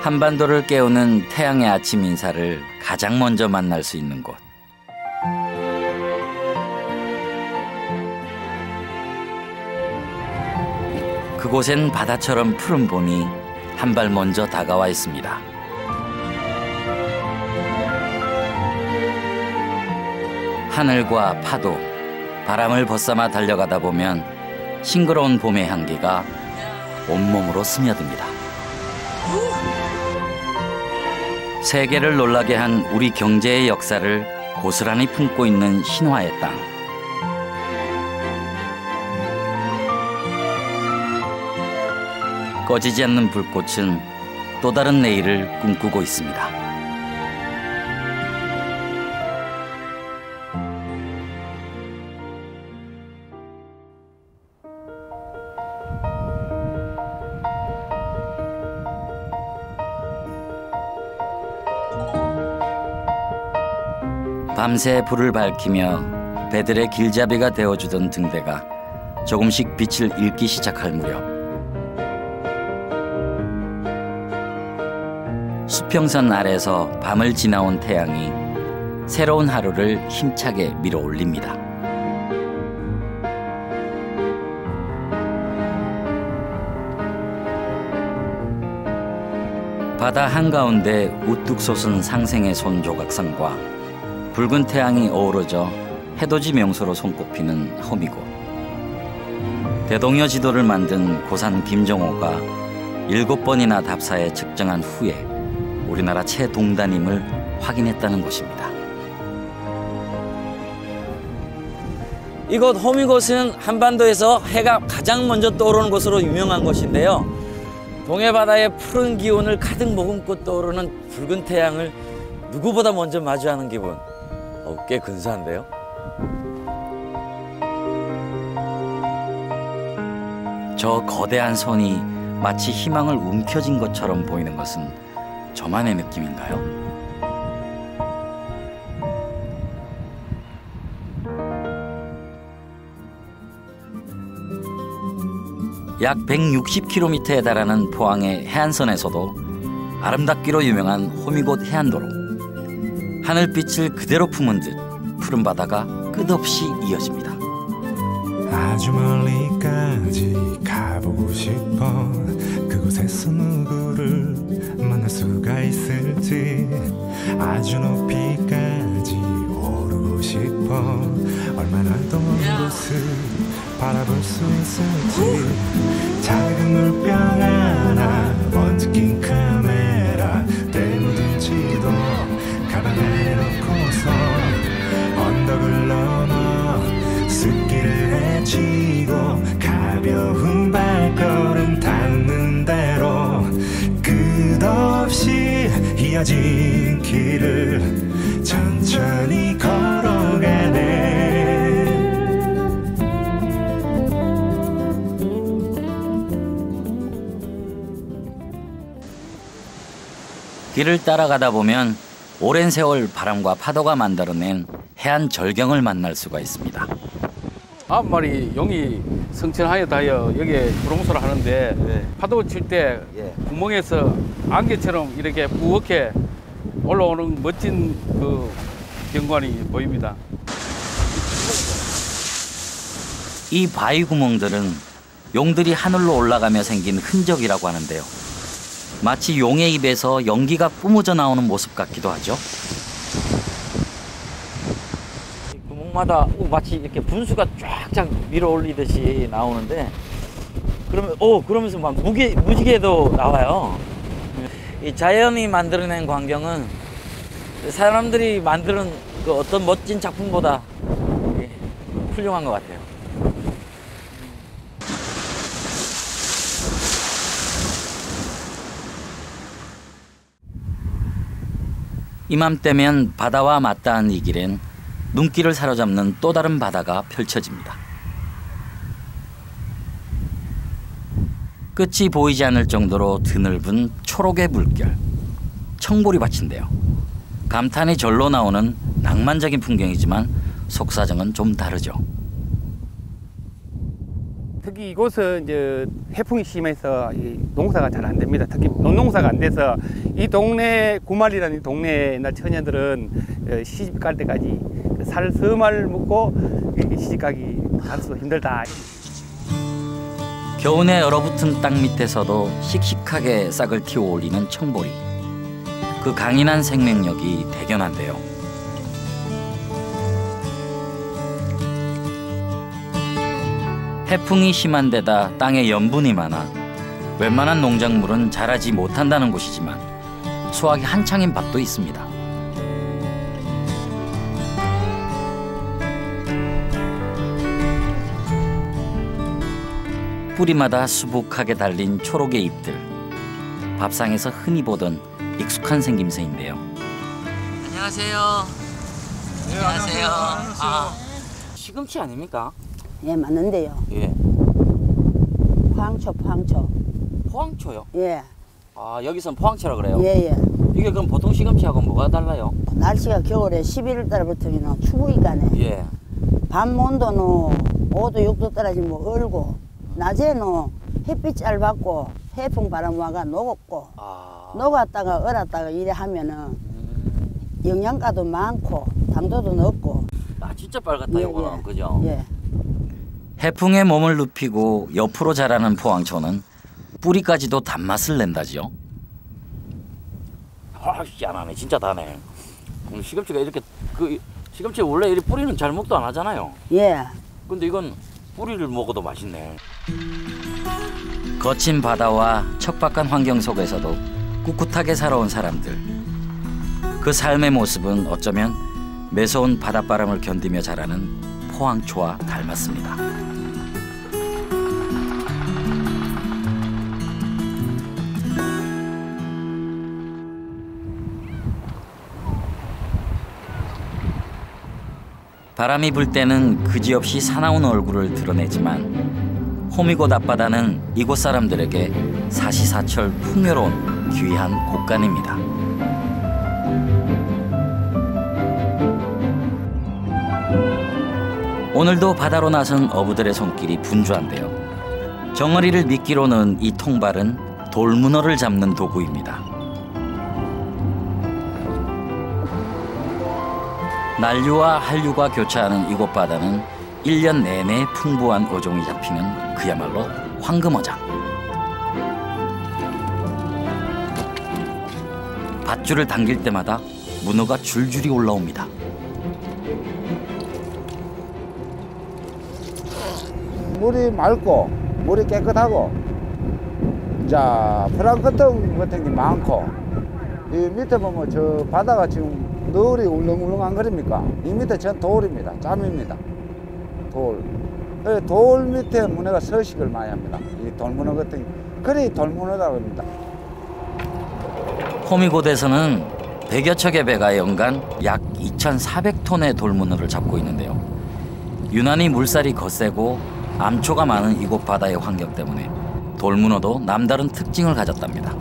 한반도를 깨우는 태양의 아침 인사를 가장 먼저 만날 수 있는 곳. 그곳엔 바다처럼 푸른 봄이 한 발 먼저 다가와 있습니다. 하늘과 파도, 바람을 벗삼아 달려가다 보면 싱그러운 봄의 향기가 온몸으로 스며듭니다. 세계를 놀라게 한 우리 경제의 역사를 고스란히 품고 있는 신화의 땅. 꺼지지 않는 불꽃은 또 다른 내일을 꿈꾸고 있습니다. 밤새 불을 밝히며 배들의 길잡이가 되어주던 등대가 조금씩 빛을 잃기 시작할 무렵 수평선 아래서 밤을 지나온 태양이 새로운 하루를 힘차게 밀어올립니다. 바다 한가운데 우뚝 솟은 상생의 손 조각상과 붉은 태양이 어우러져 해돋이 명소로 손꼽히는 호미곶. 대동여 지도를 만든 고산 김정호가 7번이나 답사에 측정한 후에 우리나라 최동단임을 확인했다는 곳입니다. 이곳 호미곶은 한반도에서 해가 가장 먼저 떠오르는 곳으로 유명한 곳인데요. 동해바다의 푸른 기운을 가득 머금고 떠오르는 붉은 태양을 누구보다 먼저 마주하는 기분. 꽤 근사한데요. 저 거대한 손이 마치 희망을 움켜쥔 것처럼 보이는 것은 저만의 느낌인가요? 약 160km에 달하는 포항의 해안선에서도 아름답기로 유명한 호미곶 해안도로. 하늘빛을 그대로 품은 듯 푸른 바다가 끝없이 이어집니다. 아주 멀리까지 가보고 싶어. 그곳에서 누구를 만날 수가 있을지. 아주 높이까지 오르고 싶어. 얼마나 더 먼 곳을 바라볼 수 있을지. 작은 물병 하나 먼지 낀 카메라 때묻은 지도 가방에 넣고서 언덕을 넘어 습기를 헤치고 가벼운 발걸음 닿는 대로 끝없이 이어진 길을 천천히 걸어가네. 길을 따라가다 보면 오랜 세월 바람과 파도가 만들어낸 해안 절경을 만날 수가 있습니다. 9마리 용이 성천하에 닿여 여기에 구롱소를 하는데 네. 파도 칠 때 구멍에서 안개처럼 이렇게 부엌에 올라오는 멋진 그 경관이 보입니다. 이 바위 구멍들은 용들이 하늘로 올라가며 생긴 흔적이라고 하는데요. 마치 용의 입에서 연기가 뿜어져 나오는 모습 같기도 하죠. 구멍마다 마치 이렇게 분수가 쫙쫙 밀어 올리듯이 나오는데 그러면서 막 무지개도 나와요. 이 자연이 만들어낸 광경은 사람들이 만드는 그 어떤 멋진 작품보다 훌륭한 것 같아요. 이맘때면 바다와 맞닿은 이 길엔 눈길을 사로잡는 또 다른 바다가 펼쳐집니다. 끝이 보이지 않을 정도로 드넓은 초록의 물결, 청보리밭인데요. 감탄이 절로 나오는 낭만적인 풍경이지만 속사정은 좀 다르죠. 특히 이곳은 이제 해풍이 심해서 이 농사가 잘 안 됩니다. 특히 논농사가 안 돼서 이 동네 구말이라는 이 동네 옛날 처녀들은 시집 갈 때까지 살서말 먹고 시집 가기 가서 힘들다. 겨우내 얼어붙은 땅 밑에서도 씩씩하게 싹을 틔워 올리는 청보리. 그 강인한 생명력이 대견한데요. 해풍이 심한 데다 땅에 염분이 많아 웬만한 농작물은 자라지 못한다는 곳이지만 수확이 한창인 밭도 있습니다. 뿌리마다 수북하게 달린 초록의 잎들. 밥상에서 흔히 보던 익숙한 생김새인데요. 안녕하세요. 네, 안녕하세요. 시금치 아닙니까? 예, 맞는데요. 예. 포항초. 포항초요? 예, 여기선 포항초라 그래요? 예. 이게 그럼 보통 시금치하고 뭐가 달라요? 날씨가 겨울에 11월 달부터는 추우니까네. 예. 밤 온도는 5도, 6도 떨어지면 얼고, 낮에는 햇빛 잘 받고, 해풍 바람 와가 녹았고, 녹았다가 얼었다가 이래 하면은 영양가도 많고, 당도도 높고. 진짜 빨갛다, 이거는. 그죠? 예. 해풍에 몸을 눕히고 옆으로 자라는 포항초는 뿌리까지도 단맛을 낸다지요. 희한하네. 진짜 다네. 시금치가 이렇게 시금치 원래 이 뿌리는 잘 먹도 안 하잖아요. 예. 근데 이건 뿌리를 먹어도 맛있네. 거친 바다와 척박한 환경 속에서도 꿋꿋하게 살아온 사람들. 그 삶의 모습은 어쩌면 매서운 바닷바람을 견디며 자라는 포항초와 닮았습니다. 바람이 불 때는 그지없이 사나운 얼굴을 드러내지만 호미곶 앞바다는 이곳 사람들에게 사시사철 풍요로운 귀한 곳간입니다. 오늘도 바다로 나선 어부들의 손길이 분주한데요. 정어리를 미끼로는 이 통발은 돌문어를 잡는 도구입니다. 난류와 한류가 교차하는 이곳 바다는 1년 내내 풍부한 어종이 잡히는 그야말로 황금어장. 밧줄을 당길 때마다 문어가 줄줄이 올라옵니다. 물이 맑고 물이 깨끗하고 자 플랑크톤 같은 게 많고 이 밑에 보면 저 바다가 지금 너울이 울렁울렁한 거립니까? 이 밑에 전 돌입니다. 짬입니다. 돌 밑에 문어가 서식을 많이 합니다. 이 돌문어 같은 게 그래 돌문어라고 합니다. 호미곶에서는 100여 척의 배가 연간 약 2,400톤의 돌문어를 잡고 있는데요. 유난히 물살이 거세고 암초가 많은 이곳 바다의 환경 때문에 돌문어도 남다른 특징을 가졌답니다.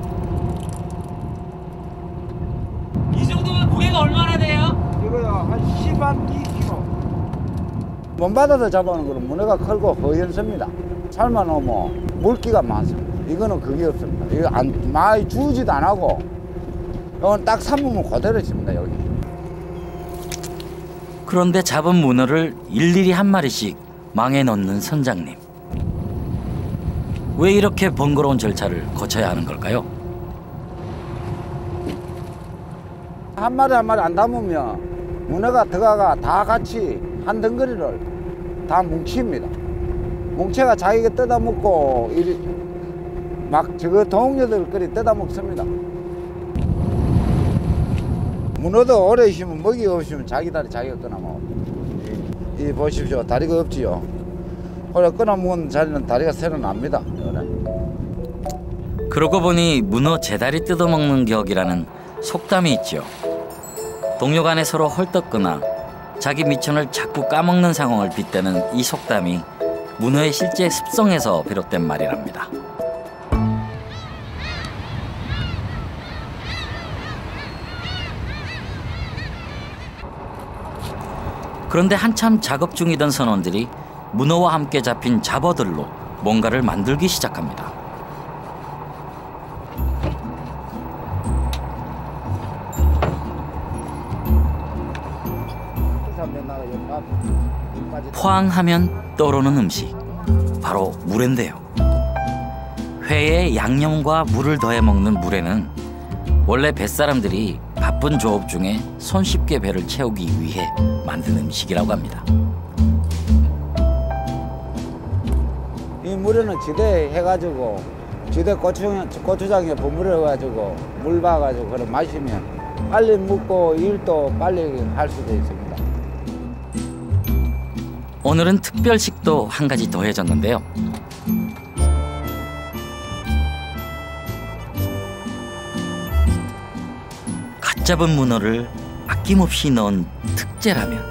이 정도면 무게가 얼마나 돼요? 이거요 한 12kg. 먼바다에서 잡아오는 거는 문어가 크고 허연습니다. 삶아놓으면 물기가 많습니다. 이거는 그게 없습니다. 이거 많이 주지도 안 하고 이건 딱 삶으면 그대로 있습니다. 여기. 그런데 잡은 문어를 일일이 한 마리씩 망에 넣는 선장님. 왜 이렇게 번거로운 절차를 거쳐야 하는 걸까요? 한 마리 한 마리 안 담으면 문어가 들어가가 다 같이 한 덩어리를 다 뭉칩니다. 뭉쳐가 자기가 뜯어 먹고 막 저거 동료들끼리 뜯어 먹습니다. 문어도 오래 있으면 먹이 없으면 자기 다리 자기가 끊어 먹어. 이 보십시오. 다리가 없지요. 오래 끊어 먹은 자리는 다리가 새로 납니다. 그러고 보니 문어 제다리 뜯어먹는 격이라는 속담이 있죠. 동료 간에 서로 헐떡거나 자기 미천을 자꾸 까먹는 상황을 빗대는 이 속담이 문어의 실제 습성에서 비롯된 말이랍니다. 그런데 한참 작업 중이던 선원들이 문어와 함께 잡힌 잡어들로 뭔가를 만들기 시작합니다. 포항하면 떠오르는 음식, 바로 물회인데요. 회에 양념과 물을 더해 먹는 물회는 원래 뱃사람들이 바쁜 조업 중에 손쉽게 배를 채우기 위해 만든 음식이라고 합니다. 이 물에는 지대 해가지고 지대 고추장에 버무려가지고 물 봐가지고 그래 마시면 빨리 묵고 일도 빨리 할 수도 있습니다. 오늘은 특별식도 한 가지 더해졌는데요. 갓 잡은 문어를 아낌없이 넣은 특제라면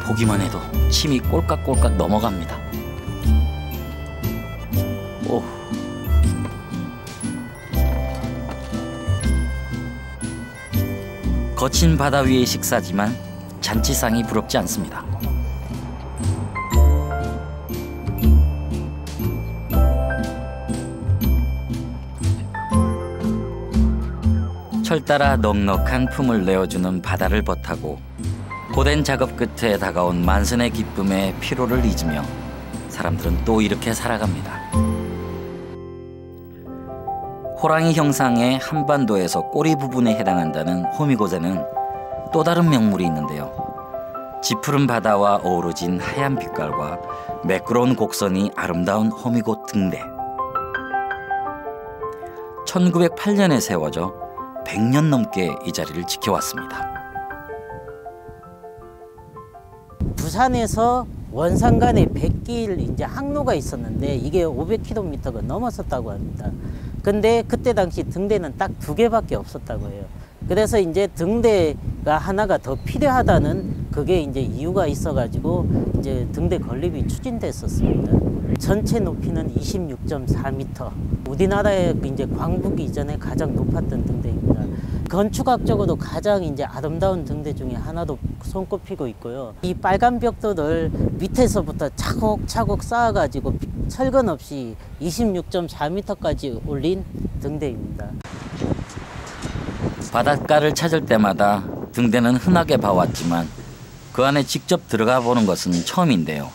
보기만 해도 침이 꼴깍꼴깍 넘어갑니다. 오. 거친 바다 위의 식사지만 잔치상이 부럽지 않습니다. 철따라 넉넉한 품을 내어주는 바다를 벗하고 고된 작업 끝에 다가온 만선의 기쁨에 피로를 잊으며 사람들은 또 이렇게 살아갑니다. 호랑이 형상의 한반도에서 꼬리 부분에 해당한다는 호미곶에는 또 다른 명물이 있는데요. 짙푸른 바다와 어우러진 하얀 빛깔과 매끄러운 곡선이 아름다운 호미곶 등대. 1908년에 세워져 100년 넘게 이 자리를 지켜왔습니다. 부산에서 원산 간에 100길 이제 항로가 있었는데 이게 500km가 넘었었다고 합니다. 근데 그때 당시 등대는 딱 2개밖에 없었다고 해요. 그래서 이제 등대가 하나가 더 필요하다는 그게 이제 이유가 있어가지고 이제 등대 건립이 추진됐었습니다. 전체 높이는 26.4m. 우리나라의 이제 광북 이전에 가장 높았던 등대입니다. 건축학적으로도 가장 이제 아름다운 등대 중에 하나도 손꼽히고 있고요. 이 빨간 벽돌을 밑에서부터 차곡차곡 쌓아가지고 철근 없이 26.4m까지 올린 등대입니다. 바닷가를 찾을 때마다 등대는 흔하게 봐왔지만 그 안에 직접 들어가 보는 것은 처음인데요.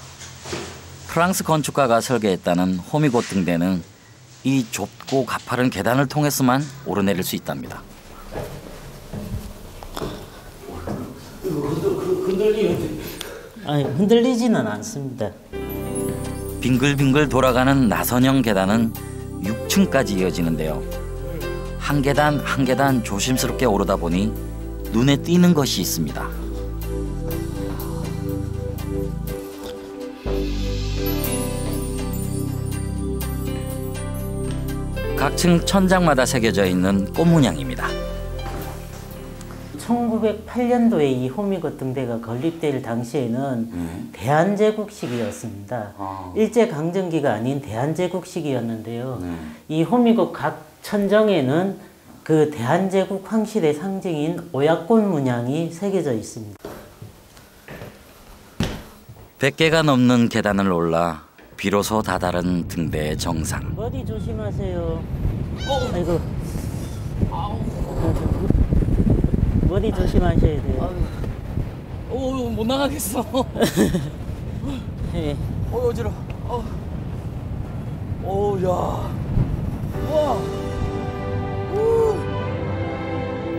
프랑스 건축가가 설계했다는 호미곶 등대는 이 좁고 가파른 계단을 통해서만 오르내릴 수 있답니다. 아니, 흔들리지는 않습니다. 빙글빙글 돌아가는 나선형 계단은 6층까지 이어지는데요. 한 계단 한 계단 조심스럽게 오르다 보니 눈에 띄는 것이 있습니다. 각 층 천장마다 새겨져 있는 꽃문양입니다. 1908년도에 이 호미곶 등대가 건립될 당시에는 대한제국식이었습니다. 일제강점기가 아닌 대한제국식이었는데요. 이 호미곶 각 천정에는 그 대한제국 황실의 상징인 오약꽃 문양이 새겨져 있습니다. 100개가 넘는 계단을 올라 비로소 다다른 등대의 정상. 머리 조심하세요. 아이고. 머리 조심하셔야 돼요. 오, 못 나가겠어. 네. 어지러워. 오, 야. 우와.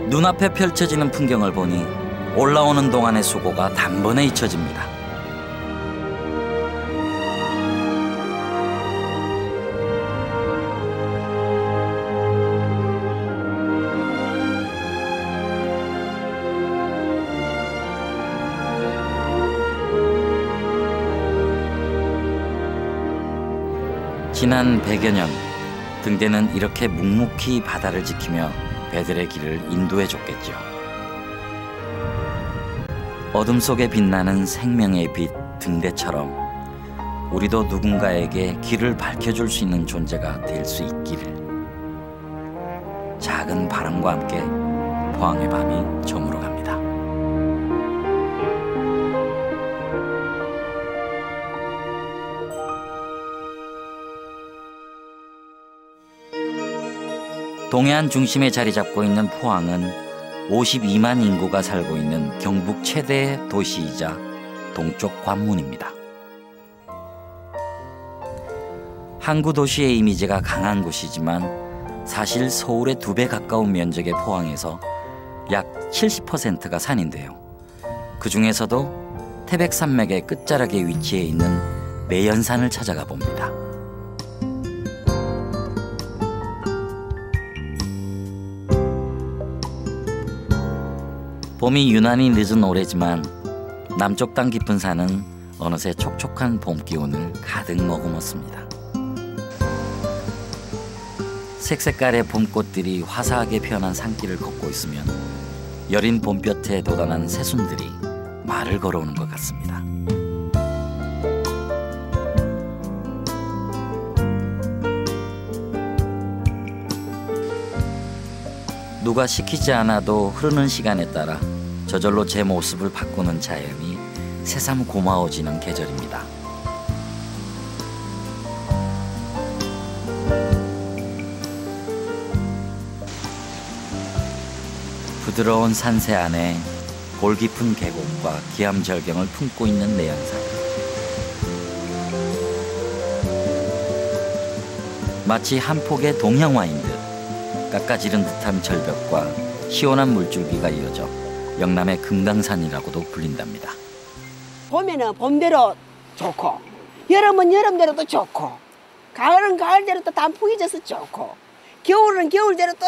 눈앞에 펼쳐지는 풍경을 보니 올라오는 동안의 수고가 단번에 잊혀집니다. 지난 100여 년, 등대는 이렇게 묵묵히 바다를 지키며 배들의 길을 인도해줬겠죠. 어둠 속에 빛나는 생명의 빛 등대처럼 우리도 누군가에게 길을 밝혀줄 수 있는 존재가 될 수 있기를. 작은 바람과 함께 포항의 밤이 저물어갑니다. 동해안 중심에 자리 잡고 있는 포항은 52만 인구가 살고 있는 경북 최대의 도시이자 동쪽 관문입니다. 항구 도시의 이미지가 강한 곳이지만 사실 서울의 2배 가까운 면적의 포항에서 약 70%가 산인데요. 그 중에서도 태백산맥의 끝자락에 위치해 있는 내연산을 찾아가 봅니다. 봄이 유난히 늦은 올해지만 남쪽 땅 깊은 산은 어느새 촉촉한 봄 기운을 가득 머금었습니다. 색색깔의 봄꽃들이 화사하게 피어난 산길을 걷고 있으면 여린 봄볕에 돋아난 새순들이 말을 걸어오는 것 같습니다. 누가 시키지 않아도 흐르는 시간에 따라 저절로 제 모습을 바꾸는 자연이 새삼 고마워지는 계절입니다. 부드러운 산세 안에 골깊은 계곡과 기암절경을 품고 있는 내연산. 마치 한 폭의 동양화인 듯 깎아지른 듯한 절벽과 시원한 물줄기가 이어져 영남의 금강산이라고도 불린답니다. 봄에는 봄대로 좋고, 여름은 여름대로 또 좋고, 가을은 가을대로 또 단풍이 져서 좋고, 겨울은 겨울대로 또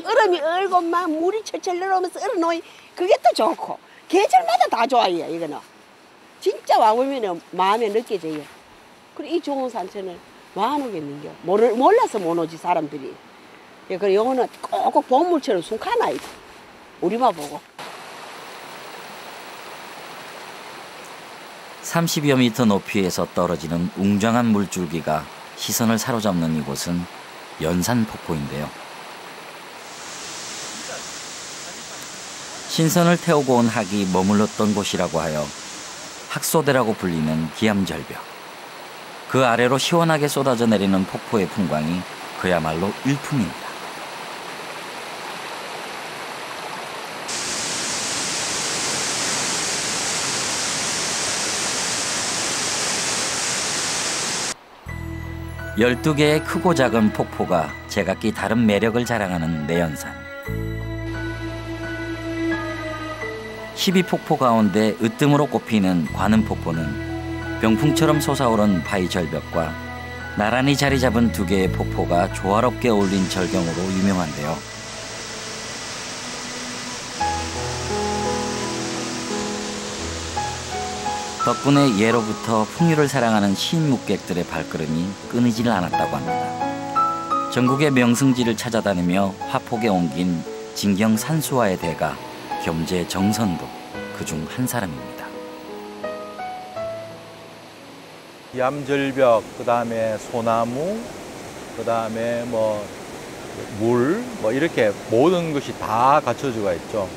얼음이 얼고 막 물이 철철 내려오면서 얼어놓이 그게 또 좋고, 계절마다 다 좋아요. 이거는 진짜 와보면 마음에 느껴져요. 그리고 이 좋은 산천을 안 오겠는겨. 몰라서 못 오지 사람들이. 그래서 요거는 꼭꼭 보물처럼 숨가나 이거. 우리만 보고. 30여 미터 높이에서 떨어지는 웅장한 물줄기가 시선을 사로잡는 이곳은 연산폭포인데요. 신선을 태우고 온 학이 머물렀던 곳이라고 하여 학소대라고 불리는 기암절벽. 그 아래로 시원하게 쏟아져 내리는 폭포의 풍광이 그야말로 일품입니다. 열두 개의 크고 작은 폭포가 제각기 다른 매력을 자랑하는 내연산. 12폭포 가운데 으뜸으로 꼽히는 관음폭포는 병풍처럼 솟아오른 바위 절벽과 나란히 자리 잡은 2개의 폭포가 조화롭게 어울린 절경으로 유명한데요. 덕분에 예로부터 풍류를 사랑하는 시인묵객들의 발걸음이 끊이질 않았다고 합니다. 전국의 명승지를 찾아다니며 화폭에 옮긴 진경 산수화의 대가 겸재 정선도 그중 한 사람입니다. 기암절벽, 그다음에 소나무, 그다음에 물, 이렇게 모든 것이 다 갖춰져 있죠.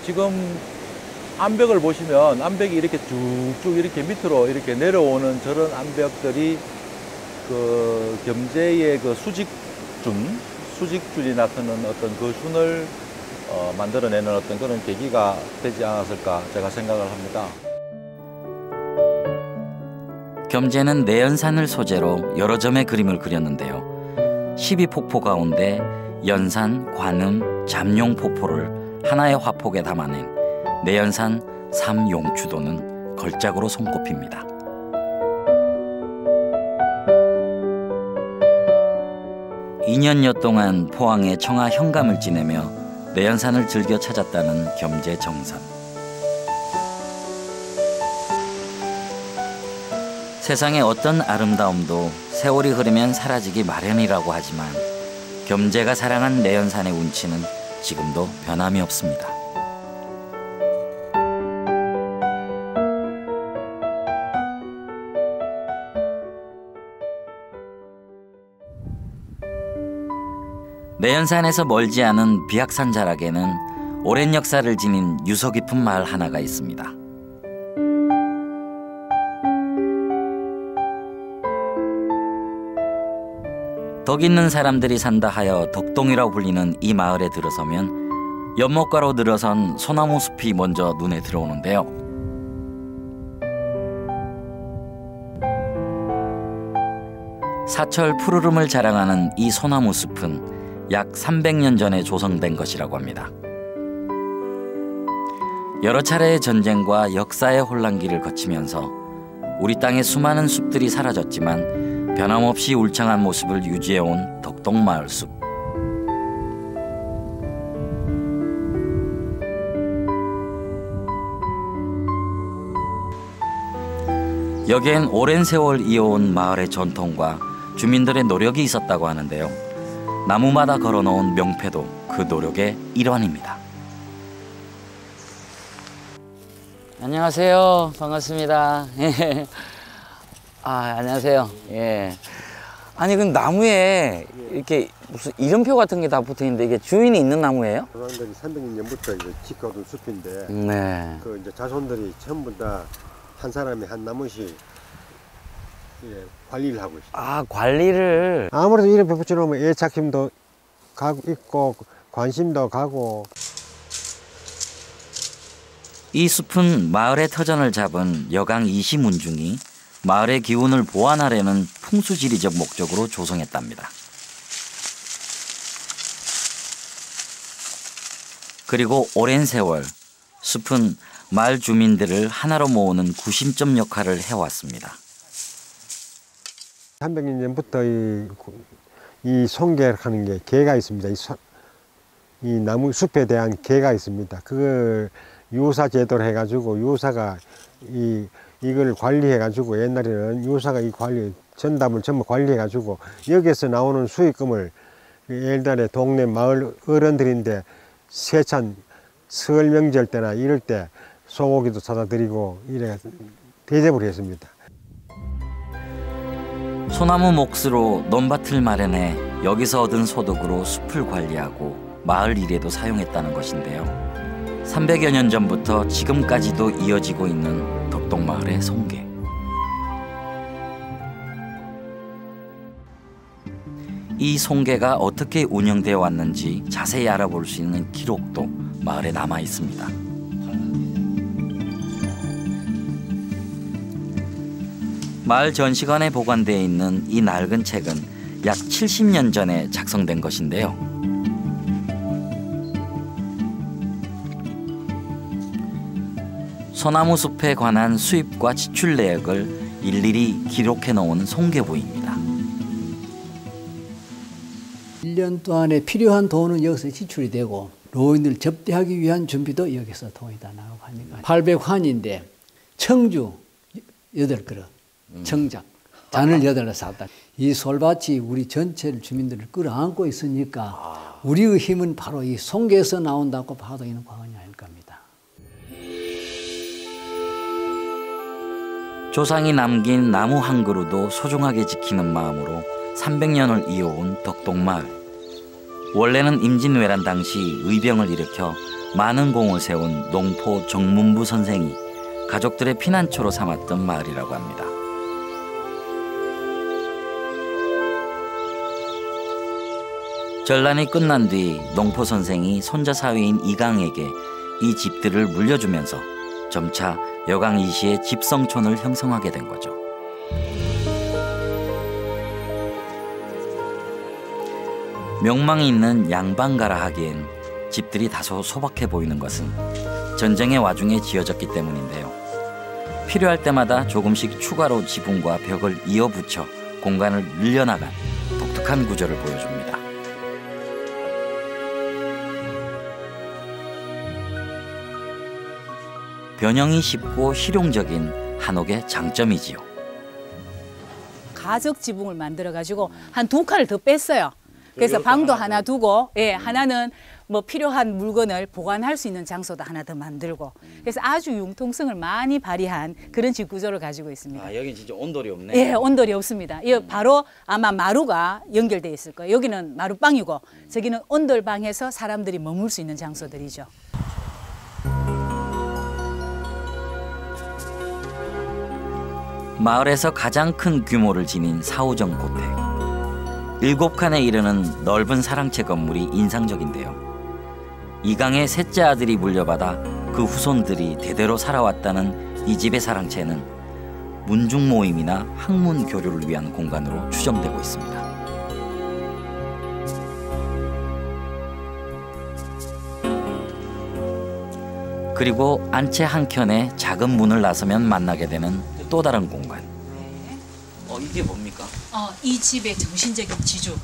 지금 암벽을 보시면 암벽이 이렇게 쭉쭉 이렇게 밑으로 이렇게 내려오는 저런 암벽들이 그 겸재의 그 수직줄이 나타나는 어떤 그 순을 만들어내는 어떤 그런 계기가 되지 않았을까 제가 생각을 합니다. 겸재는 내연산을 소재로 여러 점의 그림을 그렸는데요. 12폭포 가운데 연산, 관음, 잠룡폭포를 하나의 화폭에 담아낸 내연산 3용추도는 걸작으로 손꼽힙니다. (2년여) 동안 포항의 청하 현감을 지내며 내연산을 즐겨 찾았다는 겸재 정선. 세상의 어떤 아름다움도 세월이 흐르면 사라지기 마련이라고 하지만 겸재가 사랑한 내연산의 운치는 지금도 변함이 없습니다. 내연산에서 멀지 않은 비악산 자락에는 오랜 역사를 지닌 유서 깊은 마을 하나가 있습니다. 덕 있는 사람들이 산다 하여 덕동이라고 불리는 이 마을에 들어서면 연못가로 늘어선 소나무 숲이 먼저 눈에 들어오는데요. 사철 푸르름을 자랑하는 이 소나무 숲은 약 300년 전에 조성된 것이라고 합니다. 여러 차례의 전쟁과 역사의 혼란기를 거치면서 우리 땅의 수많은 숲들이 사라졌지만 변함없이 울창한 모습을 유지해온 덕동마을 숲. 여기엔 오랜 세월 이어온 마을의 전통과 주민들의 노력이 있었다고 하는데요. 나무마다 걸어놓은 명패도 그 노력의 일환입니다. 안녕하세요. 반갑습니다. 안녕하세요. 예. 아니, 그 나무에 이렇게 무슨 이름표 같은 게 다 붙어 있는데 이게 주인이 있는 나무예요? 조상들이 300년부터 이제 지켜온 숲인데, 네. 그 이제 자손들이 전부 다 한 사람이 한 나무씩 관리를 하고 있어요. 아, 관리를. 아무래도 이름표 붙여놓으면 애착심도 가고 있고 관심도 가고. 이 숲은 마을의 터전을 잡은 여강 이시문중이 마을의 기운을 보완하려는 풍수지리적 목적으로 조성했답니다. 그리고 오랜 세월 숲은 마을 주민들을 하나로 모으는 구심점 역할을 해왔습니다. 300년 전부터 이 송계하는 게 계가 있습니다. 이 나무 숲에 대한 계가 있습니다. 그걸 유사 제도를 해가지고 유사가 이걸 관리해가지고 옛날에는 유사가 이 관리 전담을 전부 관리해가지고 여기에서 나오는 수익금을 옛날에 동네 마을 어른들인데 세찬 설 명절 때나 이럴 때 소고기도 사다 드리고 이래 대접을 했습니다. 소나무 몫으로 논밭을 마련해 여기서 얻은 소득으로 숲을 관리하고 마을 일에도 사용했다는 것인데요. 300여 년 전부터 지금까지도 이어지고 있는 덕동마을의 송계. 이 송계가 어떻게 운영되어 왔는지 자세히 알아볼 수 있는 기록도 마을에 남아 있습니다. 마을 전시관에 보관되어 있는 이 낡은 책은 약 70년 전에 작성된 것인데요. 소나무 숲에 관한 수입과 지출 내역을 일일이 기록해 놓은 송계부입니다. 1년 동안에 필요한 돈은 여기서 지출이 되고 노인들 접대하기 위한 준비도 여기서 돈이 다 나오고 하니까 800환인데 청주 8그릇, 청작, 잔을 8을 샀다. 이 솔밭이 우리 전체 주민들을 끌어안고 있으니까 우리의 힘은 바로 이 송계에서 나온다고 봐도 이는 과언이 아닐 겁니다. 조상이 남긴 나무 한 그루도 소중하게 지키는 마음으로 300년을 이어온 덕동마을. 원래는 임진왜란 당시 의병을 일으켜 많은 공을 세운 농포 정문부 선생이 가족들의 피난처로 삼았던 마을이라고 합니다. 전란이 끝난 뒤 농포 선생이 손자 사위인 이강에게 이 집들을 물려주면서 점차 여강 이시의 집성촌을 형성하게 된 거죠. 명망이 있는 양반가라 하기엔 집들이 다소 소박해 보이는 것은 전쟁의 와중에 지어졌기 때문인데요. 필요할 때마다 조금씩 추가로 지붕과 벽을 이어붙여 공간을 늘려나간 독특한 구조를 보여줍니다. 변형이 쉽고 실용적인 한옥의 장점이지요. 가적 지붕을 만들어 가지고 한 2칸을 더 뺐어요. 그래서 방도 하나 두고, 예, 하나는 뭐 필요한 물건을 보관할 수 있는 장소도 하나 더 만들고, 그래서 아주 융통성을 많이 발휘한 그런 집 구조를 가지고 있습니다. 아, 여긴 진짜 온돌이 없네. 예, 온돌이 없습니다. 이 바로 아마 마루가 연결돼 있을 거예요. 여기는 마루방이고, 저기는 온돌방에서 사람들이 머물 수 있는 장소들이죠. 마을에서 가장 큰 규모를 지닌 사후정 고택. 7칸에 이르는 넓은 사랑채 건물이 인상적인데요. 이강의 셋째 아들이 물려받아 그 후손들이 대대로 살아왔다는 이 집의 사랑채는 문중 모임이나 학문 교류를 위한 공간으로 추정되고 있습니다. 그리고 안채 한켠에 작은 문을 나서면 만나게 되는 또 다른 공간. 이게 뭡니까? 이 집의 정신적인 지주,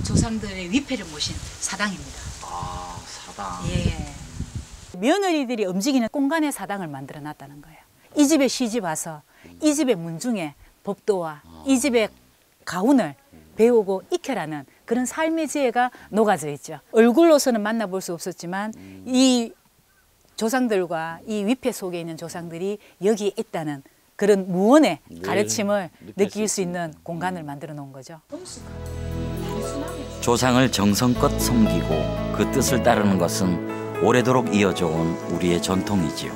조상들의 위패를 모신 사당입니다. 아, 사당. 예. 며느리들이 움직이는 공간에 사당을 만들어 놨다는 거예요. 이 집에 시집 와서 이 집의 문중에 법도와 이 집의 가훈을 배우고 익혀라는 그런 삶의 지혜가 녹아져 있죠. 얼굴로서는 만나볼 수 없었지만 이 조상들과 이 위패 속에 있는 조상들이 여기에 있다는 그런 무언의 가르침을 느낄 수 있는 공간을 만들어 놓은 거죠. 조상을 정성껏 섬기고 그 뜻을 따르는 것은 오래도록 이어져 온 우리의 전통이지요.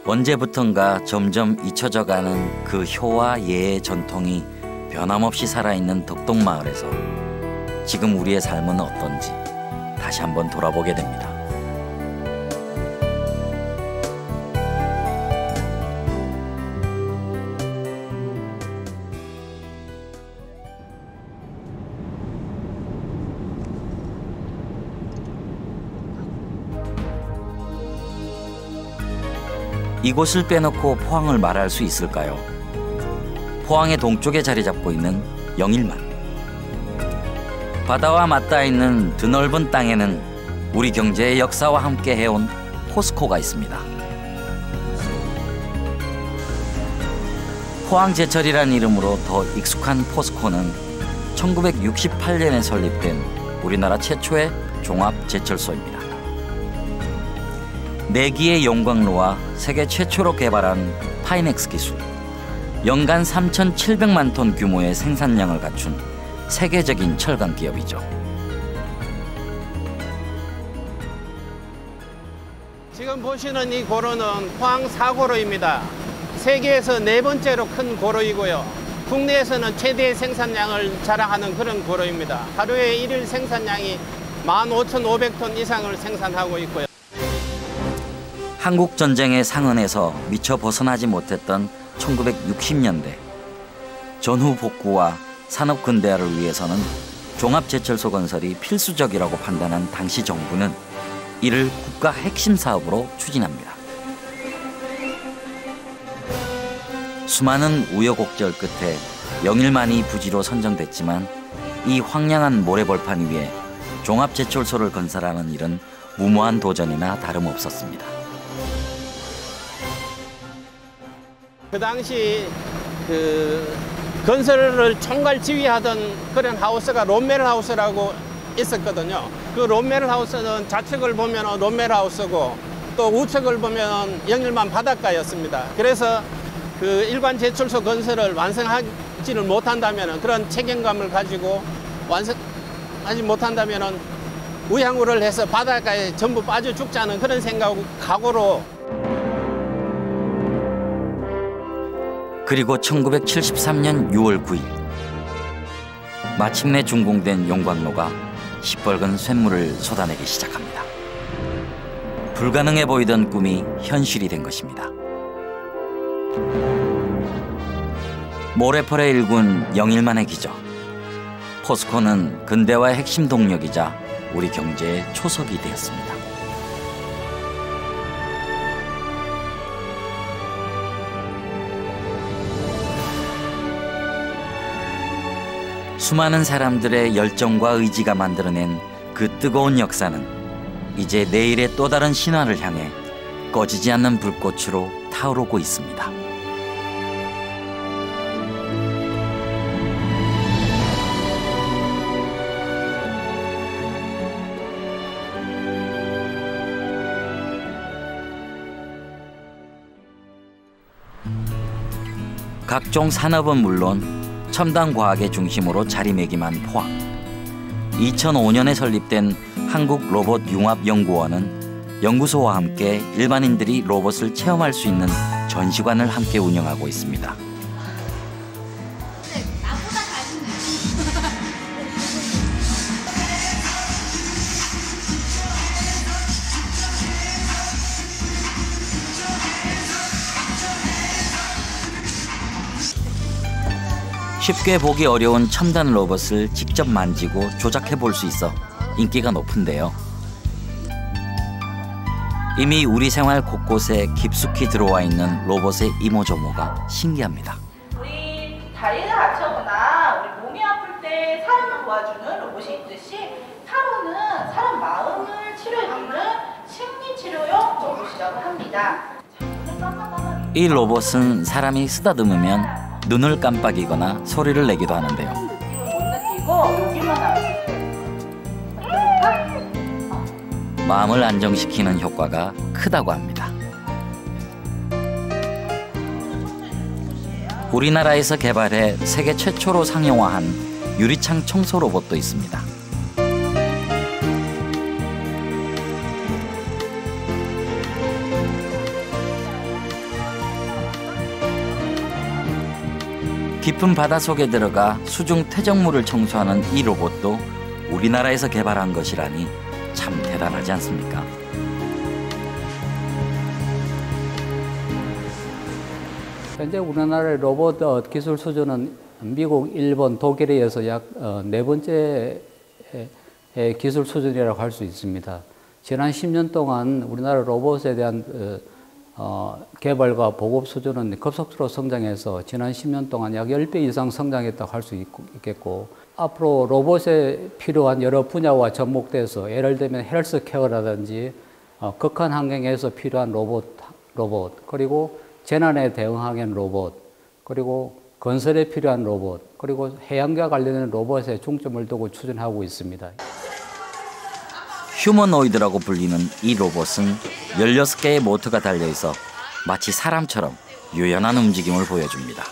언제부턴가 점점 잊혀져가는 그 효와 예의 전통이 변함없이 살아있는 덕동마을에서 지금 우리의 삶은 어떤지 다시 한번 돌아보게 됩니다. 이곳을 빼놓고 포항을 말할 수 있을까요? 포항의 동쪽에 자리 잡고 있는 영일만. 바다와 맞닿아 있는 드넓은 땅에는 우리 경제의 역사와 함께 해온 포스코가 있습니다. 포항제철이란 이름으로 더 익숙한 포스코는 1968년에 설립된 우리나라 최초의 종합제철소입니다. 4기의 용광로와 세계 최초로 개발한 파이넥스 기술, 연간 3,700만 톤 규모의 생산량을 갖춘 세계적인 철강 기업이죠. 지금 보시는 이 고로는 포항 4고로입니다. 세계에서 4번째로 큰 고로이고요. 국내에서는 최대 생산량을 자랑하는 그런 고로입니다. 하루에 일일 생산량이 15,500톤 이상을 생산하고 있고요. 한국 전쟁의 상흔에서 미처 벗어나지 못했던 1960년대, 전후 복구와 산업 근대화를 위해서는 종합제철소 건설이 필수적이라고 판단한 당시 정부는 이를 국가 핵심 사업으로 추진합니다. 수많은 우여곡절 끝에 영일만이 부지로 선정됐지만 이 황량한 모래벌판 위에 종합제철소를 건설하는 일은 무모한 도전이나 다름없었습니다. 그 당시 건설을 총괄 지휘하던 그런 하우스가 롬멜 하우스라고 있었거든요. 그 롬멜 하우스는 좌측을 보면 롬멜 하우스고 또 우측을 보면 영일만 바닷가였습니다. 그래서 그 일반 제철소 건설을 완성하지를 못한다면 그런 책임감을 가지고 완성하지 못한다면 우양우를 해서 바닷가에 전부 빠져 죽자는 그런 생각 각오로. 그리고 1973년 6월 9일 마침내 준공된 용광로가 시뻘건 쇳물을 쏟아내기 시작합니다. 불가능해 보이던 꿈이 현실이 된 것입니다. 모래펄에 일군 영일만의 기적. 포스코는 근대화의 핵심 동력이자 우리 경제의 초석이 되었습니다. 수많은 사람들의 열정과 의지가 만들어낸 그 뜨거운 역사는 이제 내일의 또 다른 신화를 향해 꺼지지 않는 불꽃으로 타오르고 있습니다. 각종 산업은 물론 첨단 과학의 중심으로 자리매김한 포항. 2005년에 설립된 한국로봇융합연구원은 연구소와 함께 일반인들이 로봇을 체험할 수 있는 전시관을 함께 운영하고 있습니다. 쉽게 보기 어려운 첨단 로봇을 직접 만지고 조작해 볼 수 있어 인기가 높은데요. 이미 우리 생활 곳곳에 깊숙이 들어와 있는 로봇의 이모저모가 신기합니다. 우리 다리를 다쳤거나 우리 몸이 아플 때 사람을 도와주는 로봇이 있듯이 타로는 사람 마음을 치료해주는 심리치료용 로봇이라고 합니다. 이 로봇은 사람이 쓰다듬으면 눈을 깜빡이거나 소리를 내기도 하는데요. 못 느끼고 여기만 하고 마음을 안정시키는 효과가 크다고 합니다. 우리나라에서 개발해 세계 최초로 상용화한 유리창 청소 로봇도 있습니다. 깊은 바닷속에 들어가 수중 퇴적물을 청소하는 이 로봇도 우리나라에서 개발한 것이라니 참 대단하지 않습니까? 현재 우리나라의 로봇 기술 수준은 미국, 일본, 독일에 이어서 약 4번째 기술 수준이라고 할 수 있습니다. 지난 10년 동안 우리나라 로봇에 대한 개발과 보급 수준은 급속도로 성장해서 지난 10년 동안 약 10배 이상 성장했다고 할 수 있겠고, 앞으로 로봇에 필요한 여러 분야와 접목돼서 예를 들면 헬스케어라든지 극한 환경에서 필요한 로봇, 그리고 재난에 대응하는 로봇, 그리고 건설에 필요한 로봇, 그리고 해양과 관련된 로봇에 중점을 두고 추진하고 있습니다. 휴머노이드라고 불리는 이 로봇은 16개의 모터가 달려있어 마치 사람처럼 유연한 움직임을 보여줍니다.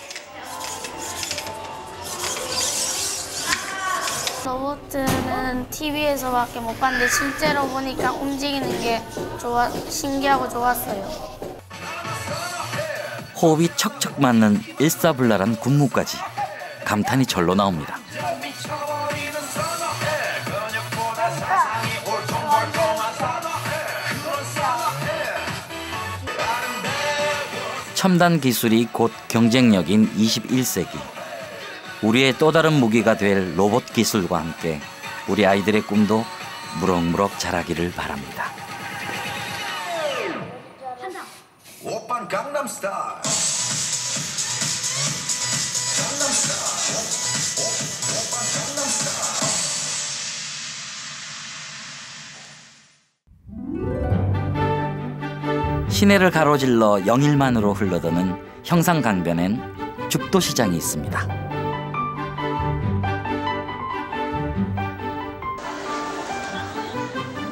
로봇은 TV에서밖에 못 봤는데 실제로 보니까 움직이는 게 신기하고 좋았어요. 호흡이 척척 맞는 일사불란한 군무까지 감탄이 절로 나옵니다. 첨단 기술이 곧 경쟁력인 21세기. 우리의 또 다른 무기가 될 로봇 기술과 함께 우리 아이들의 꿈도 무럭무럭 자라기를 바랍니다. 오빤 강남스타일. 시내를 가로질러 영일만으로 흘러드는 형산강변엔 죽도시장이 있습니다.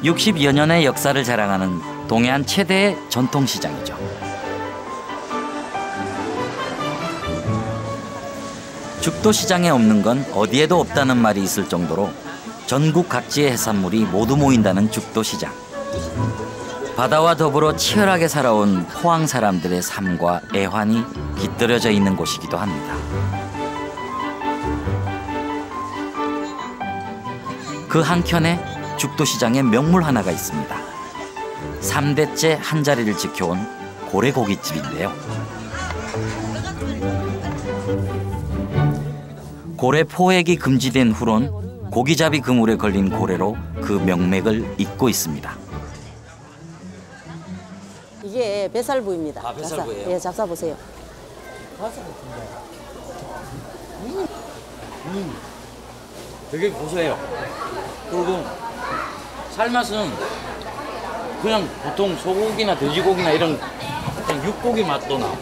(60여) 년의 역사를 자랑하는 동해안 최대의 전통시장이죠. 죽도시장에 없는 건 어디에도 없다는 말이 있을 정도로 전국 각지의 해산물이 모두 모인다는 죽도시장. 바다와 더불어 치열하게 살아온 포항 사람들의 삶과 애환이 깃들여져 있는 곳이기도 합니다. 그 한켠에 죽도시장에 명물 하나가 있습니다. 3대째 한 자리를 지켜온 고래고깃집인데요. 고래 포획이 금지된 후론 고기잡이 그물에 걸린 고래로 그 명맥을 잇고 있습니다. 이게 뱃살부입니다. 아, 뱃살부예요? 예, 잡숴보세요. 되게 고소해요. 그리고 살맛은 그냥 보통 소고기나 돼지고기나 이런 그냥 육고기 맛도 나고.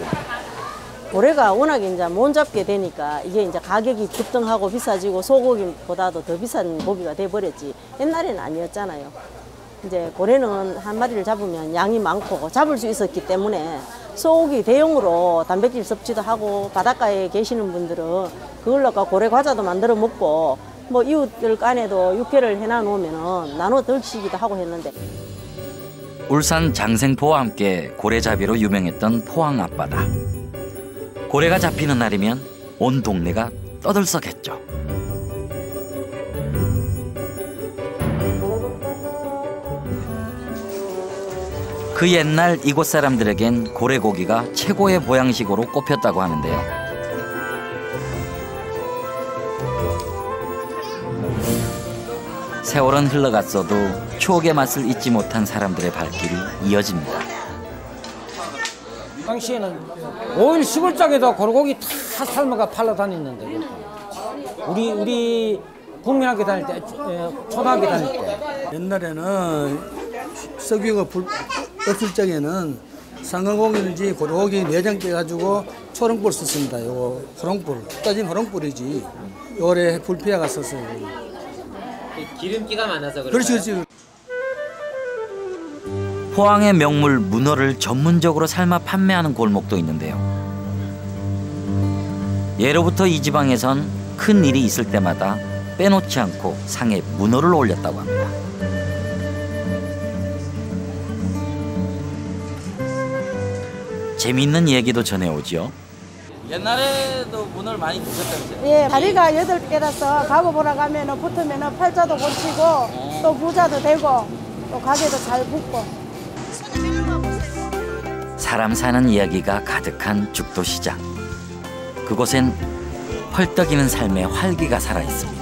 고래가 워낙 이제 못 잡게 되니까 이게 이제 가격이 급등하고 비싸지고 소고기보다도 더 비싼 고기가 돼버렸지. 옛날에는 아니었잖아요. 이제 고래는 한 마리를 잡으면 양이 많고 잡을 수 있었기 때문에 소고기 대용으로 단백질 섭취도 하고 바닷가에 계시는 분들은 그걸로 고래 과자도 만들어 먹고 뭐 이웃들 간에도 육회를 해놔 놓으면 나눠 드시기도 하고 했는데 울산 장생포와 함께 고래잡이로 유명했던 포항 앞바다. 고래가 잡히는 날이면 온 동네가 떠들썩했죠. 그 옛날 이곳 사람들에겐 고래고기가 최고의 보양식으로 꼽혔다고 하는데요. 세월은 흘러갔어도 추억의 맛을 잊지 못한 사람들의 발길이 이어집니다. 당시에는 5일 10일장에도 고래고기 다 삶아가 팔러 다녔는데 우리 국민학교 다닐 때, 초등학교 다닐 때 옛날에는 석유가 없을 적에는 상어고기는지 고래고기 내장 떼가지고 초롱불 썼습니다. 요거 호롱불, 따진 호롱불이지. 요래 불피아가 썼어요. 기름기가 많아서 그런가요? 그렇지. 포항의 명물 문어를 전문적으로 삶아 판매하는 골목도 있는데요. 예로부터 이 지방에선 큰 일이 있을 때마다 빼놓지 않고 상에 문어를 올렸다고 합니다. 재미있는 얘기도 전해오지요. 옛날에도 문어를 많이 드셨다면서요? 예, 다리가 8개라서 가고 보러 가면 붙으면 팔자도 고치고 또 부자도 되고 또 가게도 잘 붙고. 사람 사는 이야기가 가득한 죽도시장. 그곳엔 펄떡이는 삶의 활기가 살아 있습니다.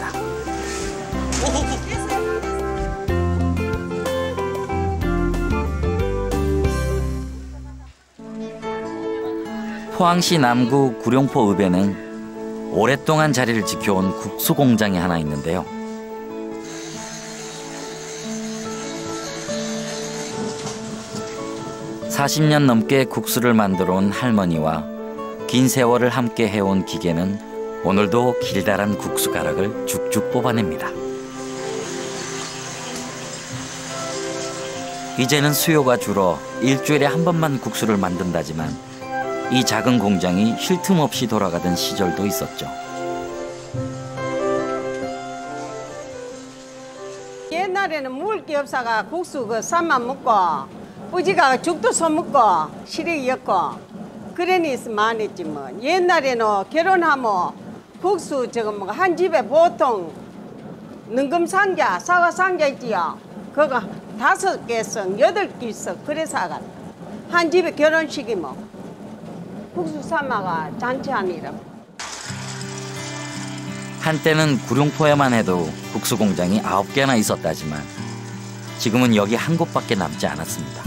포항시 남구 구룡포 읍에는 오랫동안 자리를 지켜온 국수 공장이 하나 있는데요. (40년) 넘게 국수를 만들어 온 할머니와 긴 세월을 함께 해온 기계는 오늘도 길다란 국수 가락을 쭉쭉 뽑아냅니다. 이제는 수요가 줄어 일주일에 한 번만 국수를 만든다지만 이 작은 공장이 쉴 틈 없이 돌아가던 시절도 있었죠. 옛날에는 먹을 게 없어가 국수 그 쌈만 먹고 뿌지가 죽도 써먹고 시래기였고 그러니 많이 했지 뭐. 옛날에는 결혼하면 국수 저거 뭐 한 집에 보통 능금상자, 사과상자 있지요. 그거 5개 써, 8개 써. 그래서 한 집에 결혼식이면 국수 삶아가 잔치 아니라. 한때는 구룡포에만 해도 국수 공장이 9개나 있었다지만 지금은 여기 한 곳밖에 남지 않았습니다.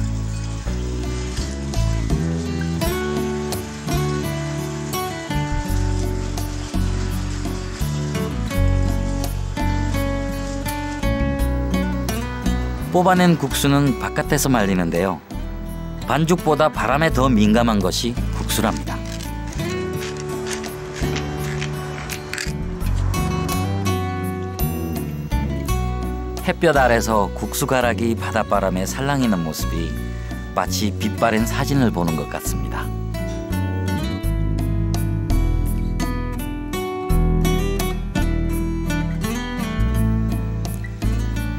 뽑아낸 국수는 바깥에서 말리는데요. 반죽보다 바람에 더 민감한 것이 국수랍니다. 햇볕 아래서 국수 가락이 바닷바람에 살랑이는 모습이 마치 빛바랜 사진을 보는 것 같습니다.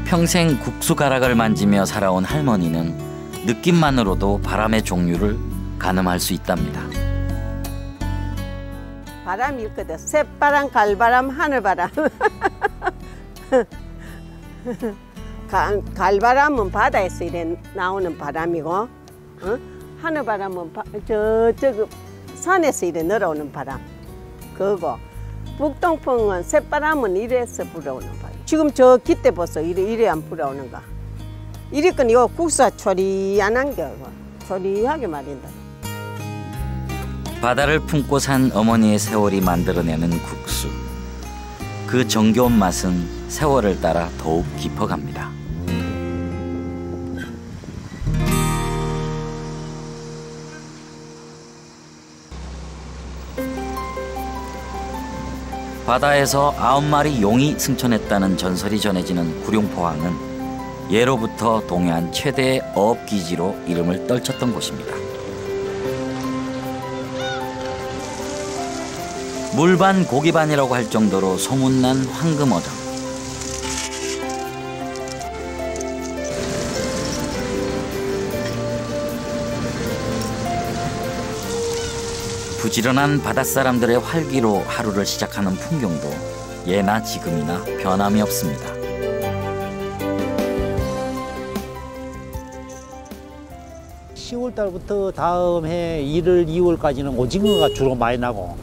평생 국수 가락을 만지며 살아온 할머니는 느낌만으로도 바람의 종류를 가늠할 수 있답니다. 바람이 있거든. 쇳바람, 갈바람, 하늘바람. 갈바람은 바다에서 이래 나오는 바람이고, 하늘바람은 저쪽 산에서 이래 늘어오는 바람. 그거 북동풍은 쇳바람은 이래서 불어오는 바람. 지금 저 깃대 보소. 이래 안 불어오는가. 이래건 이거 국수가 초리안한 게 초리하게 말인다. 바다를 품고 산 어머니의 세월이 만들어내는 국수. 그 정겨운 맛은 세월을 따라 더욱 깊어갑니다. 바다에서 9마리 용이 승천했다는 전설이 전해지는 구룡포항은 예로부터 동해안 최대의 어업기지로 이름을 떨쳤던 곳입니다. 물반 고기반이라고 할 정도로 소문난 황금어장. 부지런한 바닷사람들의 활기로 하루를 시작하는 풍경도 예나 지금이나 변함이 없습니다. (10월달부터) 다음 해 1월, 2월까지는 오징어가 주로 많이 나고,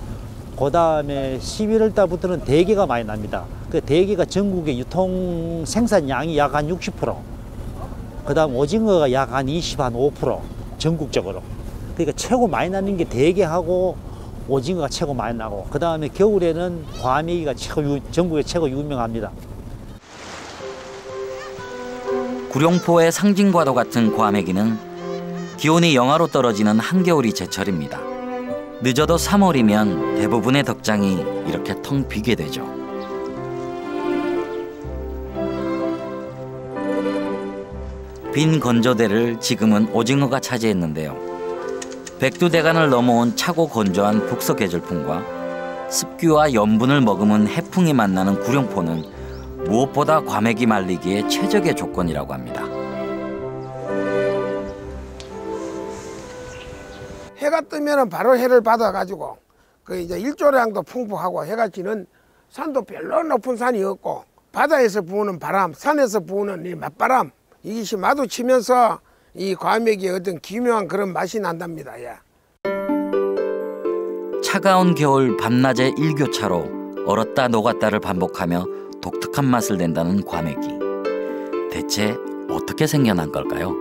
그 다음에 11월달부터는 대게가 많이 납니다. 그 대게가 전국의 유통 생산량이 약 한 60%, 그 다음 오징어가 약 한 5% 전국적으로. 그러니까 최고 많이 나는 게 대게하고 오징어가 최고 많이 나고, 그 다음에 겨울에는 과메기가 전국에 최고 유명합니다. 구룡포의 상징과도 같은 과메기는 기온이 영하로 떨어지는 한겨울이 제철입니다. 늦어도 3월이면 대부분의 덕장이 이렇게 텅 비게 되죠. 빈 건조대를 지금은 오징어가 차지했는데요. 백두대간을 넘어온 차고 건조한 북서계절풍과 습기와 염분을 머금은 해풍이 만나는 구룡포는 무엇보다 과메기 말리기에 최적의 조건이라고 합니다. 해가 뜨면 바로 해를 받아가지고 그 이제 일조량도 풍부하고, 해가 지는 산도 별로 높은 산이 없고, 바다에서 부는 바람, 산에서 부는 이 맞바람, 이것이 마주치면서 이 과메기의 어떤 기묘한 그런 맛이 난답니다. 예. 차가운 겨울 밤낮의 일교차로 얼었다 녹았다를 반복하며 독특한 맛을 낸다는 과메기. 대체 어떻게 생겨난 걸까요?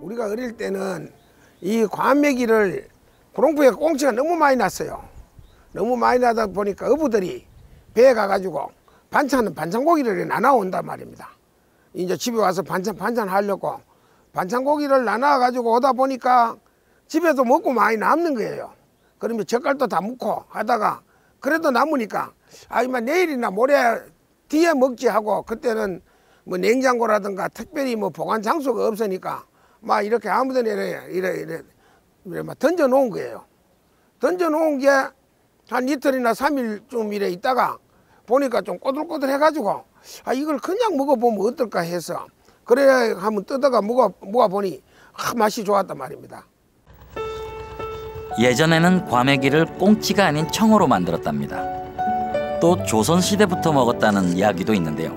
우리가 어릴 때는 이 과메기를 구룡포에 꽁치가 너무 많이 났어요. 너무 많이 나다 보니까 어부들이 배에 가가지고 반찬고기를 나눠온단 말입니다. 이제 집에 와서 반찬 하려고 반찬고기를 나눠가지고 오다 보니까 집에도 먹고 많이 남는 거예요. 그러면 젓갈도 다 묻고 하다가 그래도 남으니까 이만 내일이나 모레 뒤에 먹지 하고, 그때는 뭐 냉장고라든가 특별히 뭐 보관 장소가 없으니까 막 이렇게 아무데나 이래 막 던져 놓은 거예요. 던져 놓은 게 한 이틀이나 3일쯤 이래 있다가 보니까 좀 꼬들꼬들 해가지고 이걸 그냥 먹어보면 어떨까 해서 그래 한번 뜯어가 먹어보니 맛이 좋았단 말입니다. 예전에는 과메기를 꽁치가 아닌 청어로 만들었답니다. 또 조선시대부터 먹었다는 이야기도 있는데요.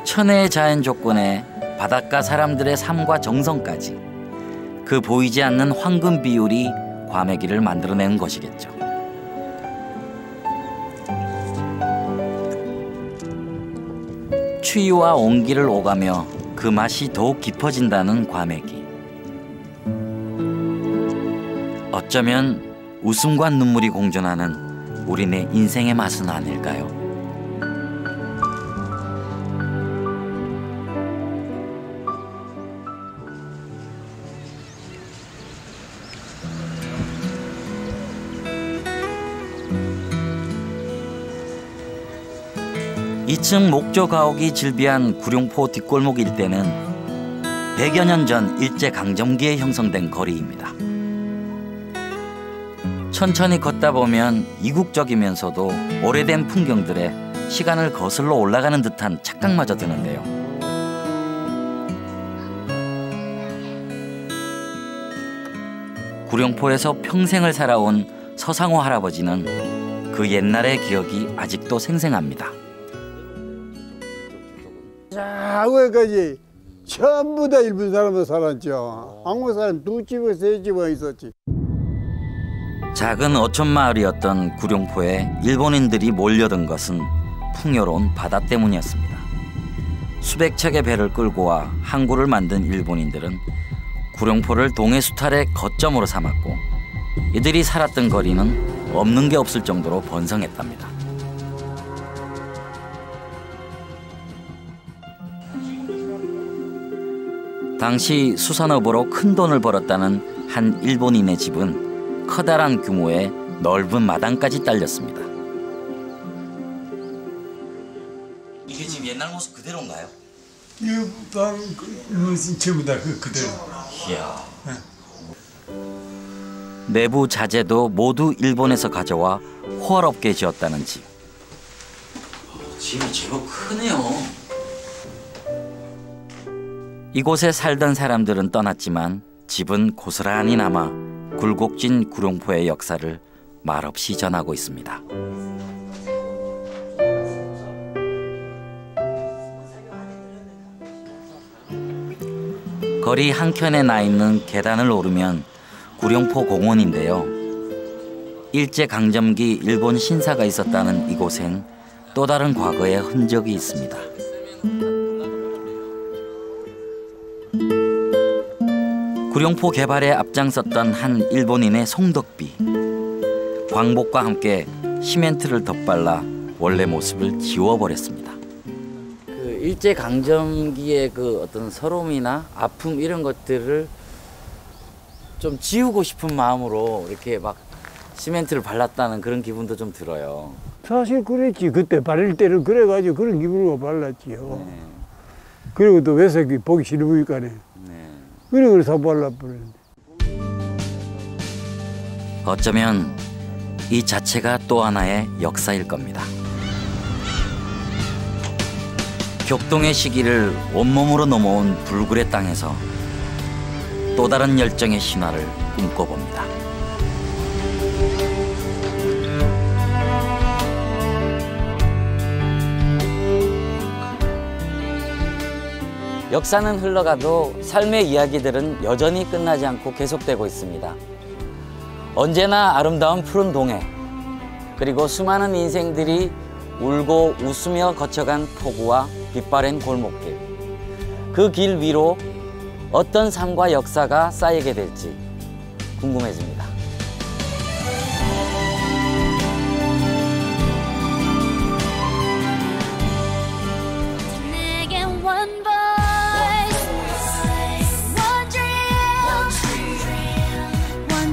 천혜의 자연 조건에 바닷가 사람들의 삶과 정성까지, 그 보이지 않는 황금 비율이 과메기를 만들어내는 것이겠죠. 추위와 온기를 오가며 그 맛이 더욱 깊어진다는 과메기. 어쩌면 웃음과 눈물이 공존하는 우리네 인생의 맛은 아닐까요? 이층 목조 가옥이 즐비한 구룡포 뒷골목 일대는 100여 년 전 일제강점기에 형성된 거리입니다. 천천히 걷다 보면 이국적이면서도 오래된 풍경들에 시간을 거슬러 올라가는 듯한 착각마저 드는데요. 구룡포에서 평생을 살아온 서상호 할아버지는 그 옛날의 기억이 아직도 생생합니다. 과거까지 전부 다 일본 사람으로 살았죠. 한국 사람 2집에 3집에 있었지. 작은 어촌 마을이었던 구룡포에 일본인들이 몰려든 것은 풍요로운 바다 때문이었습니다. 수백 척의 배를 끌고 와 항구를 만든 일본인들은 구룡포를 동해 수탈의 거점으로 삼았고, 이들이 살았던 거리는 없는 게 없을 정도로 번성했답니다. 당시 수산업으로 큰 돈을 벌었다는 한 일본인의 집은 커다란 규모의 넓은 마당까지 딸렸습니다. 이게 지금 옛날 모습 그대로인가요? 이거 전부 다 그대로. 이야. 내부 자재도 모두 일본에서 가져와 호화롭게 지었다는 집. 집이 제법 크네요. 이곳에 살던 사람들은 떠났지만 집은 고스란히 남아 굴곡진 구룡포의 역사를 말없이 전하고 있습니다. 거리 한켠에 나 있는 계단을 오르면 구룡포 공원인데요. 일제강점기 일본 신사가 있었다는 이곳엔 또 다른 과거의 흔적이 있습니다. 구룡포 개발에 앞장섰던 한 일본인의 송덕비. 광복과 함께 시멘트를 덧발라 원래 모습을 지워버렸습니다. 그 일제 강점기의 그 어떤 서러움이나 아픔 이런 것들을 좀 지우고 싶은 마음으로 이렇게 막 시멘트를 발랐다는 그런 기분도 좀 들어요. 사실 그랬지. 그때 바를 때는 그래가지고 그런 기분으로 발랐지요. 그리고 또 외색이 보기 싫으니까네. 그래 사 발라버렸는데. 어쩌면 이 자체가 또 하나의 역사일 겁니다. 격동의 시기를 온몸으로 넘어온 불굴의 땅에서 또 다른 열정의 신화를 꿈꿔봅니다. 역사는 흘러가도 삶의 이야기들은 여전히 끝나지 않고 계속되고 있습니다. 언제나 아름다운 푸른 동해, 그리고 수많은 인생들이 울고 웃으며 거쳐간 포구와 빛바랜 골목길. 그 길 위로 어떤 삶과 역사가 쌓이게 될지 궁금해집니다.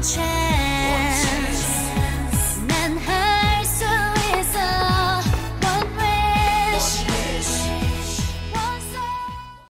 chance.